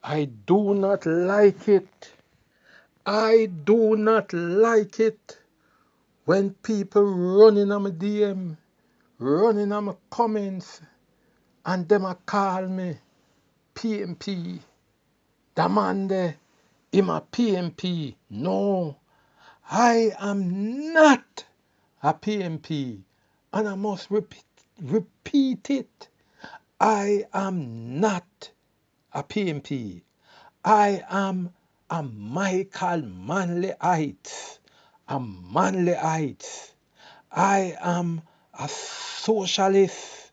I do not like it. I do not like it when people running on my DM, running on my comments, and them a call me PNP. The man there, him a PNP. No, I am not a PNP. And I must repeat it. I am not a PNP. I am a Michael Manleyite. A Manleyite. I am a socialist,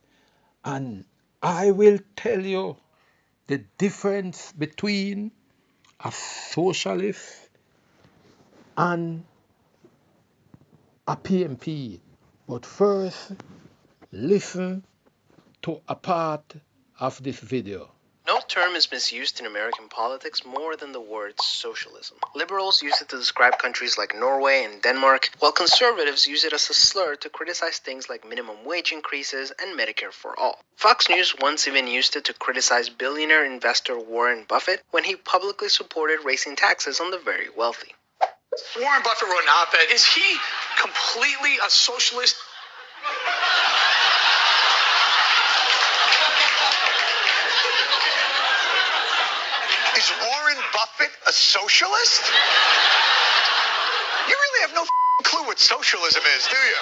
and I will tell you the difference between a socialist and a PMP. But first, listen to a part of this video. No term is misused in American politics more than the word socialism. Liberals use it to describe countries like Norway and Denmark, while conservatives use it as a slur to criticize things like minimum wage increases and Medicare for all. Fox News once even used it to criticize billionaire investor Warren Buffett when he publicly supported raising taxes on the very wealthy. Warren Buffett wrote an op-ed. Is he completely a socialist? Is Warren Buffett a socialist? You really have no clue what socialism is, do you?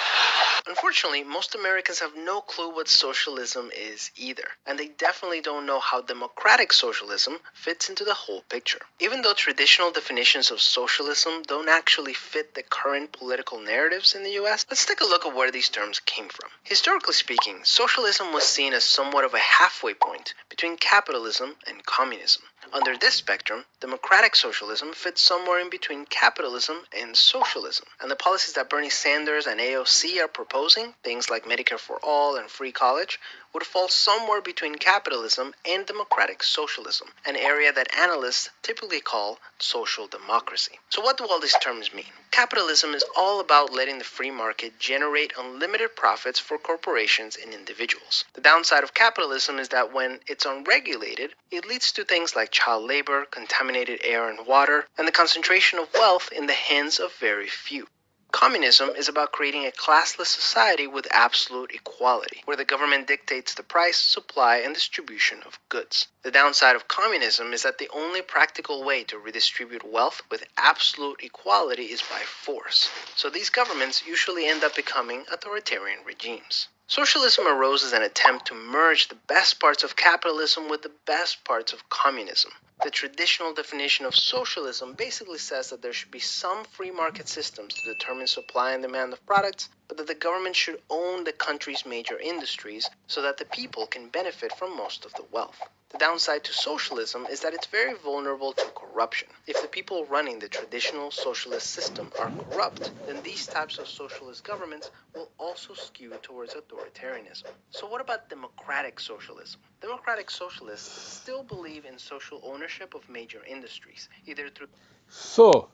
Unfortunately, most Americans have no clue what socialism is either, and they definitely don't know how democratic socialism fits into the whole picture. Even though traditional definitions of socialism don't actually fit the current political narratives in the US, let's take a look at where these terms came from. Historically speaking, socialism was seen as somewhat of a halfway point between capitalism and communism. Under this spectrum, democratic socialism fits somewhere in between capitalism and socialism, and the policies that Bernie Sanders and AOC are proposing, things like Medicare for all and free college, would fall somewhere between capitalism and democratic socialism, an area that analysts typically call social democracy. So what do all these terms mean? Capitalism is all about letting the free market generate unlimited profits for corporations and individuals. The downside of capitalism is that when it's unregulated, it leads to things like child labor, contaminated air and water, and the concentration of wealth in the hands of very few. Communism is about creating a classless society with absolute equality, where the government dictates the price, supply, and distribution of goods. The downside of communism is that the only practical way to redistribute wealth with absolute equality is by force. So these governments usually end up becoming authoritarian regimes. Socialism arose as an attempt to merge the best parts of capitalism with the best parts of communism. The traditional definition of socialism basically says that there should be some free market systems to determine supply and demand of products, but that the government should own the country's major industries so that the people can benefit from most of the wealth. The downside to socialism is that it's very vulnerable to corruption. If the people running the traditional socialist system are corrupt, then these types of socialist governments will also skew towards authoritarianism. So what about democratic socialism? Democratic socialists still believe in social ownership of major industries, either through... So,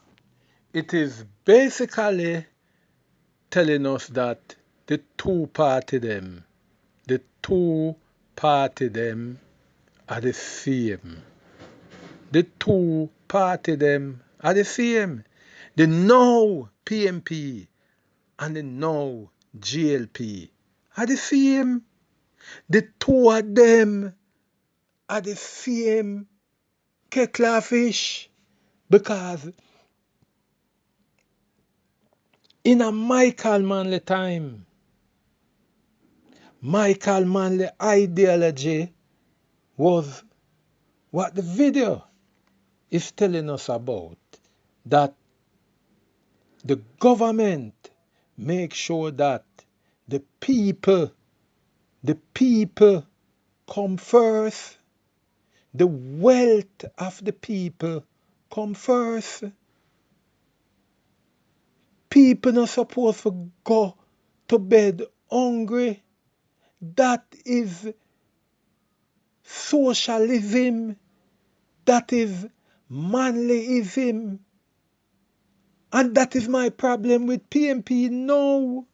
it is basically telling us that the two party them are the same. The two party them are the same. The now PNP and the now JLP are the same. The two of them are the same kettle of fish, because in a Michael Manley time, Michael Manley ideology was what the video is telling us about, that the government make sure that the people come first, the wealth of the people come first. People not supposed to go to bed hungry. That is socialism. That is manleyism. And that is my problem with PNP now.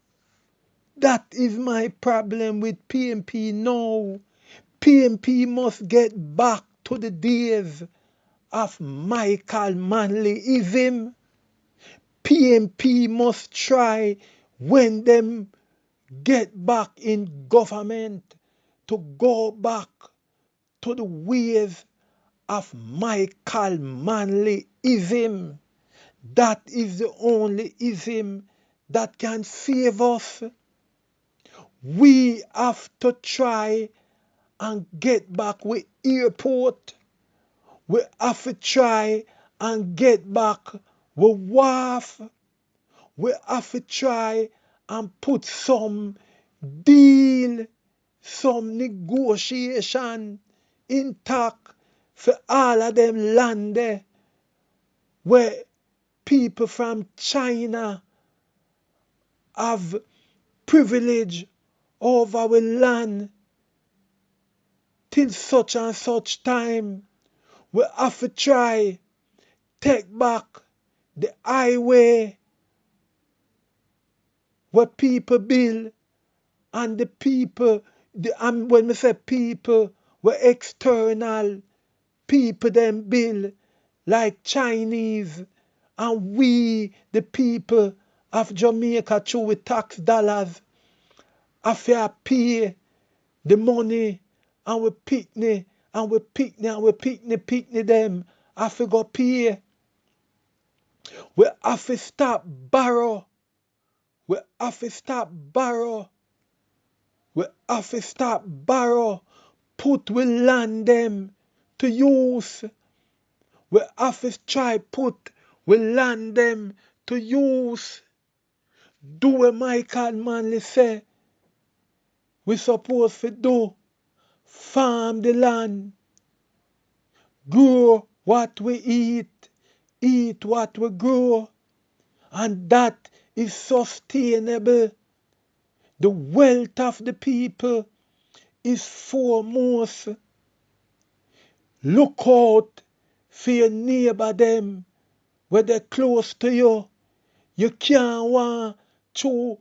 That is my problem with PNP now. PNP must get back to the days of Michael Manley ism. PNP must try when them get back in government to go back to the ways of Michael Manley ism. That is the only ism that can save us. We have to try and get back with airport. We have to try and get back with wharf. We have to try and put some deal, some negotiation intact for all of them land there where people from China have privilege over our land till such and such time. We have to try take back the highway where people build and the people, when we say people, where external people them build like Chinese and we the people of Jamaica through with tax dollars have to pay the money and we picnic and we picnic and we picnic them have to go pay. We have to stop borrow. We have to stop borrow. We have to stop borrow. Put we land them to use. We have to try put we land them to use. Do what Michael Manley say we supposed to do. Farm the land. Grow what we eat what we grow, and that is sustainable. The wealth of the people is foremost. Look out for your neighbor them where they're close to you. You can't want to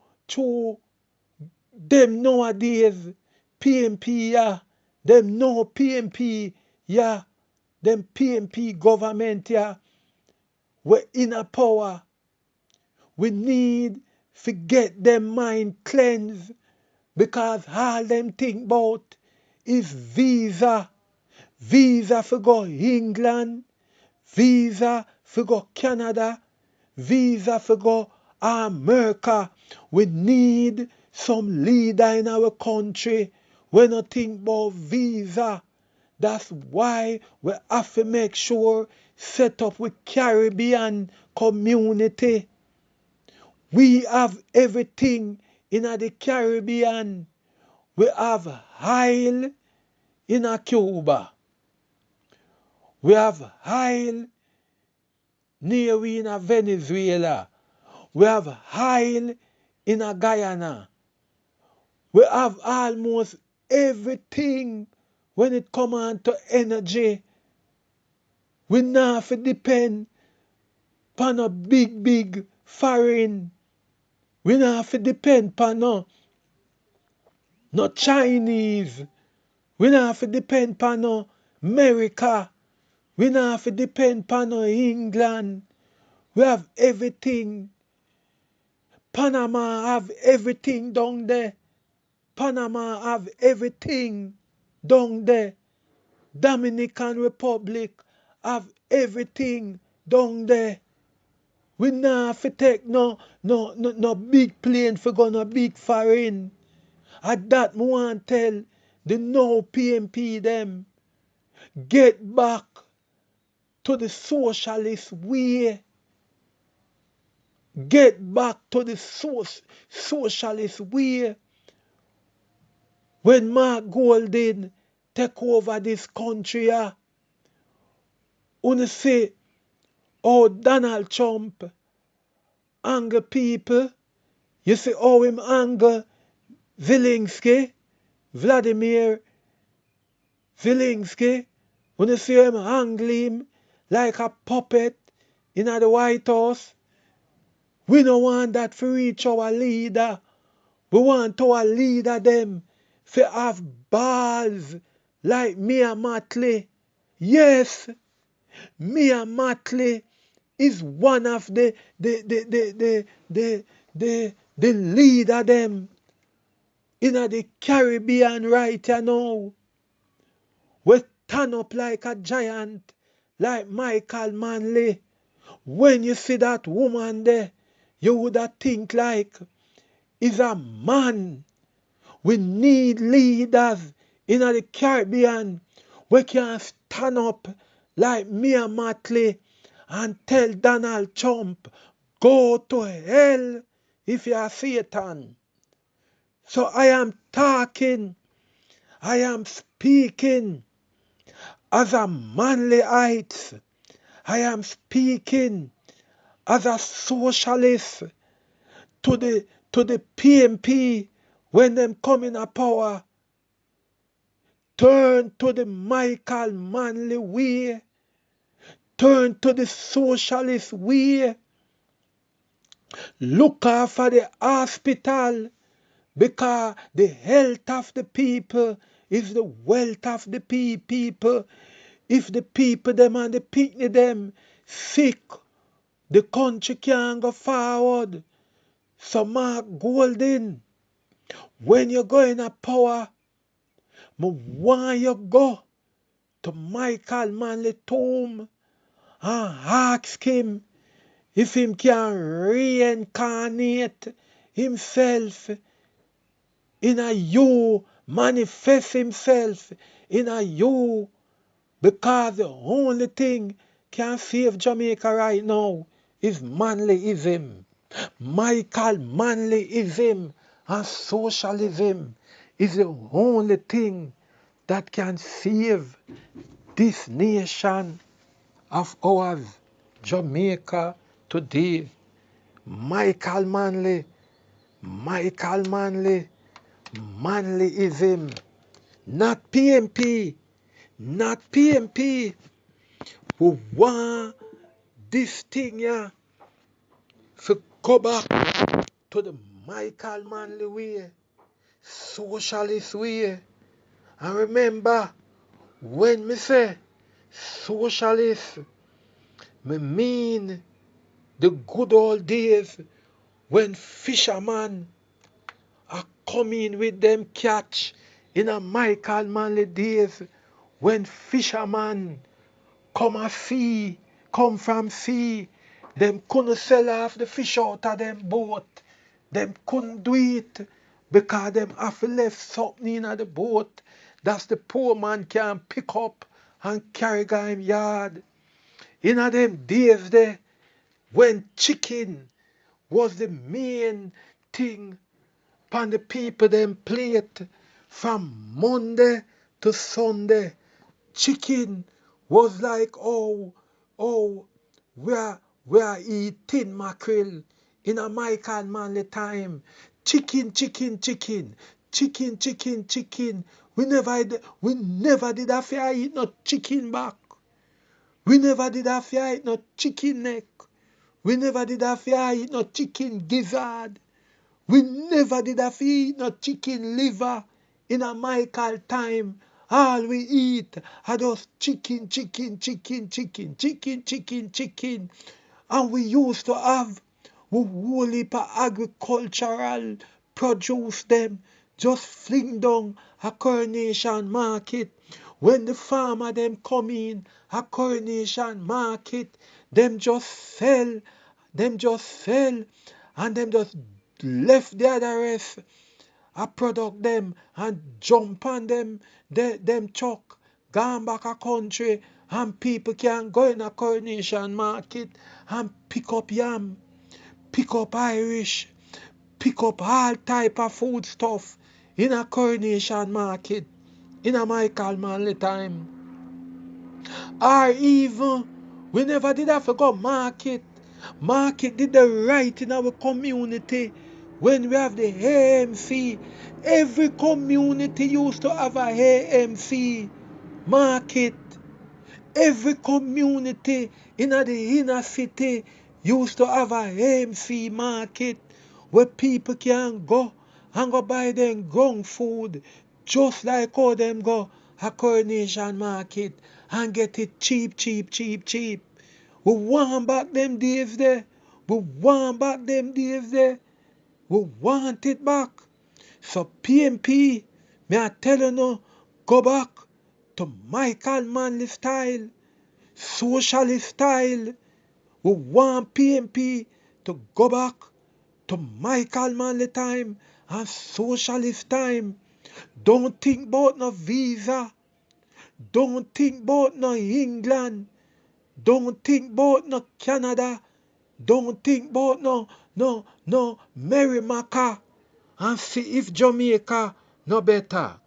them nowadays. PNP, yeah. Them no PNP, yeah. Them PNP government, yeah. We're in a power. We need to get them mind cleansed because all them think about is visa. Visa for go England, visa for go Canada, visa for go America. We need some leader in our country. We not think about visa. That's why we have to make sure set up with Caribbean community. We have everything in the Caribbean. We have oil in Cuba. We have oil near in Venezuela. We have oil in Guyana. We have almost everything when it comes on to energy. We not have to depend on a big foreign. We not have to depend on no Chinese. We not have to depend on no America. We not have to depend on no England. We have everything. Panama have everything down there. Panama have everything down there. Dominican Republic have everything down there. We not have to take no big plane for go no big foreign. At that me want tell the no PNP them get back to the socialist way. Get back to the socialist way. When Mark Golding take over this country, wanna say, oh, Donald Trump anger people. You see how him anger Zelensky, Vladimir Zelensky. Wanna see him angle him like a puppet in the White House. We don't want that for reach our leader. We want our leader them to have balls like Mia Matley. Yes, Mia Matley is one of the leader them in the Caribbean right now. We turn up like a giant, like Michael Manley. When you see that woman there, you would have think like is a man. We need leaders in the Caribbean. We can stand up like Mia Matley and tell Donald Trump, go to hell if you are Satan. So I am talking, I am speaking as a Manleyite. I am speaking as a socialist to the PNP when them come in a power. Turn to the Michael Manley way. Turn to the socialist way. Look after the hospital because the health of the people is the wealth of the people. If the people them and the picnic them sick, the country can't go forward. So Mark Golden, when you go in a power, me want you go to Michael Manley tomb and ask him if him can reincarnate himself in a you, manifest himself in a you, because the only thing can save Jamaica right now is Manleyism. Michael Manleyism and socialism is the only thing that can save this nation of ours, Jamaica today. Michael Manley, Michael Manley, Manleyism, not PNP, not PNP. We want this thing here to go back to the Michael Manley way, socialist way. And remember, when me say socialist, me mean the good old days when fishermen are coming with them catch in a Michael Manley days when fishermen come from sea, them couldn't sell off the fish out of them boat. Them couldn't do it because them have left something in the boat that the poor man can pick up and carry to him yard. In them days there, when chicken was the main thing upon the people them plate from Monday to Sunday, chicken was like oh we are eating mackerel in a Michael Manley time. Chicken, chicken, chicken, chicken, chicken, chicken. We never did have to eat no chicken back. We never did have to eat no chicken neck. We never did have to eat no chicken gizzard. We never did have to eat no chicken liver in a Michael time. All we eat are just chicken, chicken, chicken, chicken, chicken, chicken, chicken. And we used to have we whole heap of agricultural produce them just fling down a Coronation Market. When the farmer them come in a Coronation Market, them just sell, and them just left the other rest a product them and jump on them truck, gone back a country, and people can go in a Coronation Market and pick up yam, pick up Irish, pick up all type of food stuff in a Coronation Market in a Michael Manley time. Or even we never did have to go market. Market did the right in our community when we have the AMC. Every community used to have a AMC market. Every community in the inner city used to have a AMC market where people can go and go buy them ground food just like how them go a Coronation Market and get it cheap, cheap, cheap, cheap. We want back them days there. We want back them days there. We want it back. So PNP, me I tell you no, go back to Michael Manley style, socialist style. We want PNP to go back to Michael Manley time and socialist time. Don't think about no visa. Don't think about no England. Don't think about no Canada. Don't think about no Merrimaca and see if Jamaica no better.